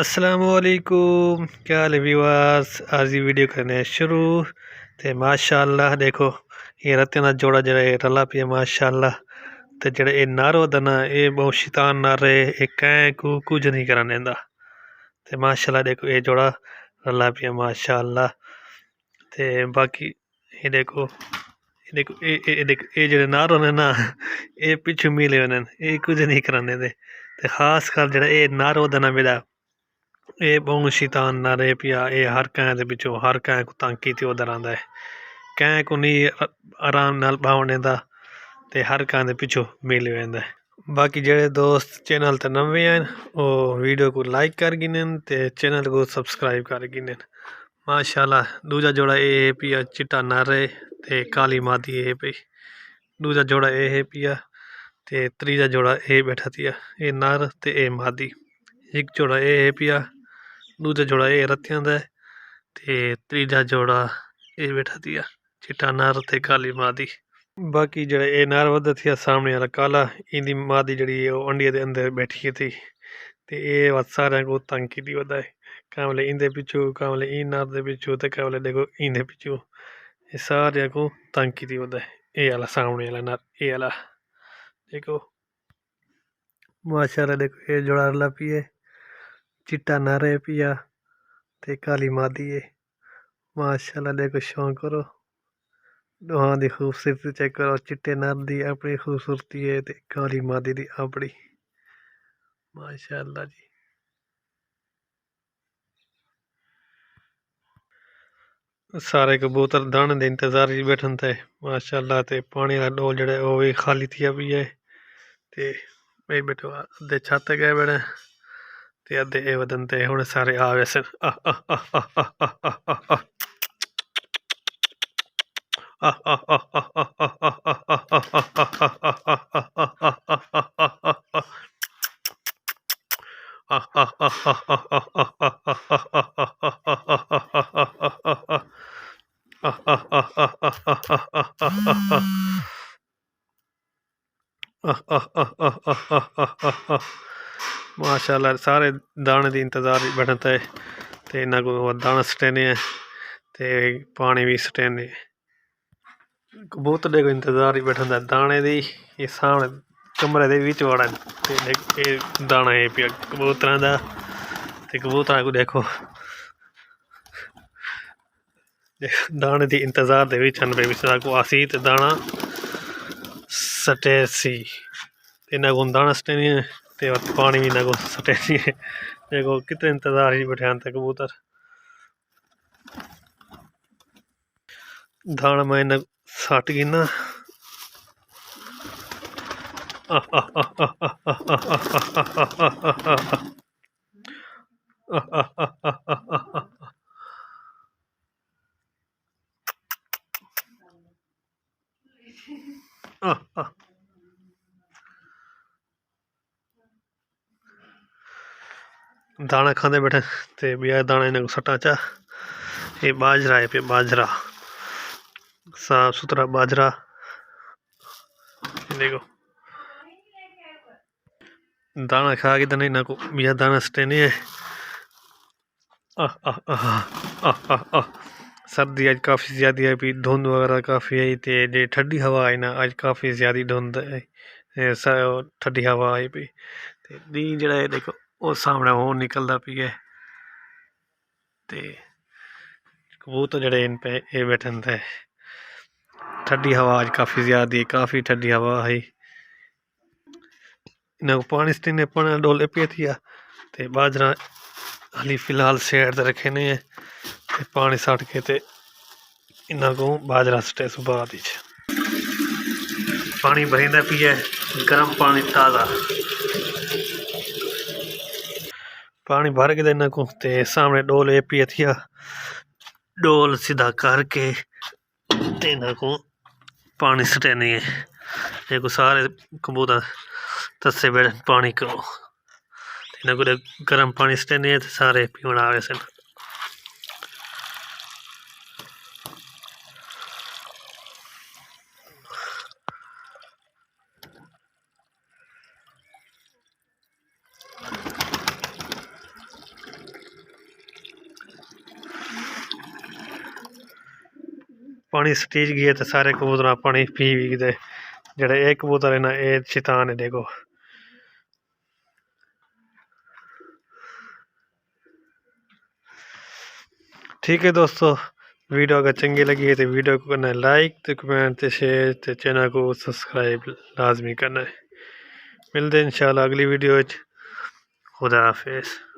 अस्सलामुअलैकुम, क्या हाल है व्यूअर्स। आज ये वीडियो करने हैं शुरू। ते माशाअल्लाह देखो ये रत्ते ना जोड़ा जरा ये रला पिया माशाअल्लाह। ते जड़ा ये नर होदा ना ये बहुत शैतान नर है, ये कैं को कुछ नहीं करने देंदा। ते माशाअल्लाह देखो ये जोड़ा रला पिया माशाअल्लाह। ते बाकी ये देखो ये जेह्ड़े नर होने ना ये पिच्छू मिले होने ये कुछ नहीं कराने दे। ते खास कर जेह्ड़ा ये नर होदा ना मेरा ये बहुत शैतान नर है पिया। ये हर कैं दे पिच्छों हर कैं को तंग कीती ओदा रैंह्दा है। कैं को नहीं आराम नाल भावने दा ते हर कैं दे पिच्छों मिली वेंदा है। बाकी जेह्ड़े दोस्त चैनल ते नमें हैं ओह् वीडियो को लाइक कर गिनन ते चैनल को सब्सक्राइब कर गिनन। माशाल्लाह दूजा जोड़ा ये है पिया चिट्टा नर है ते काली मादी है पई। दूजा जोड़ा ये है पिया ते त्रीजा जोड़ा ये बैठा तिया ये नर ते ये मादी। एक जोड़ा ये है पिया, दूजा जोड़ा ये रत्तियां दा है ते त्रीजा जोड़ा ये बैठा दिया चिट्टा नर ते काली मादी। बाकी जेह्ड़ा एह् नर वधा थिया सामने आह्ला काला इंदी मादी जेह्ड़ी ओह् अंडिया दे अंदर बैठी थी ते एह् बस सारें को तंग कीती ओह्दा है। कामले इंदे पिच्छू कामले इन नर दे पिच्छू ते कामले देखो इंदे पिच्छू एह् सारें को तंग कीती ओह्दा है। एह् आह्ला सामने आह्ला नर एह् आह्ला देखो माशाल्लाह देखो एह् जोड़ा रला पिया चिट्टा नर है पिया ते काली मादी है। माशाल्लाह देखो शौक करो दोहां दी खूबसूरती चेक करो। चिट्टे नर दी अपनी खूबसूरती है ते काली मादी दी अपनी। माशाल्लाह जी। सारे कबूतर दाने दे इंतजार च बैठन थे माशाल्लाह। ते पानी दा डोल जेह्ड़ा ओह् भी खाली थिया भी है ते भाई बैठो अद्धे छत गए बड़े ते अद्धे एह् वदन ते हुण सारे आ वैसे माशाल्लाह सारे दाने दी इंतजार बैठे थे ते इन्ना को दाना सटेने ते पानी भी सटेने। कबूतर को इंतजार ही बैठा दाने दी। ये सामने कमरे दे विच वड़न ते दाना है पिया कबूतरां दा ते कबूतरां को देखो दाने दी इंतजार दे विच हन पे को आसी ते दाना सटे सी इन्ना को दाना सटेनी है ते पानी भी इन्ना को सटेनी है। देखो कितने इंतजार ही बैठे थे कबूतर। दाना मैं इन्ना सट गिना दाना खाते बैठे ते बेचारे दाना इन्हें सट्टा चा। ये बाजरा है पे बाजरा साफ सुथरा बाजरा देखो दाना खा के देने इन्हें को बिया दाना सटेने है। सर्दी आज काफ़ी ज़्यादा है भी धुंध वगैरह काफ़ी आई ते जे ठंडी हवा आई ना आज काफ़ी ज़्यादा धुंध ठंडी हवा आई पी ते दी जेह्ड़ा है देखो वो सामने वो निकलदा पी है ते कबूतर जेह्ड़े इन पे ये बैठे थे। ठंडी हवा आज काफ़ी ज़्यादा है काफ़ी ठंडी हवा आई। इन्हें को पानी स्टीने पानी डोले पे थिया ते बाजरा हाली फिलहाल सेड ते रखे ने ते पानी सट के ते इन्ना को बाजरा सटे सुबह दी पानी भरींदा पिए गर्म पानी ताज़ा पानी भर के इन्ना को ते सामने डोल ये पिए थिया डोल सीधा करके ते इन्ना को पानी सटेनी है। देखो सारे कबूतर तस्से बैठ पानी को इन्हें को गर्म पानी सटेने ते सारे पीना आ गए। पानी सटीज गया तो सारे कबूतर पानी पी गए। जेड़ा एक कबूतर है ना ये शैतान है देखो। ठीक है दोस्तों, वीडियो अगर चंगी लगी है तो वीडियो को करना है लाइक, तो कमेंट, तो शेयर, तो चैनल को सब्सक्राइब लाजमी करना है। मिलते हैं इंशाल्लाह अगली वीडियो। खुदा हाफिज़।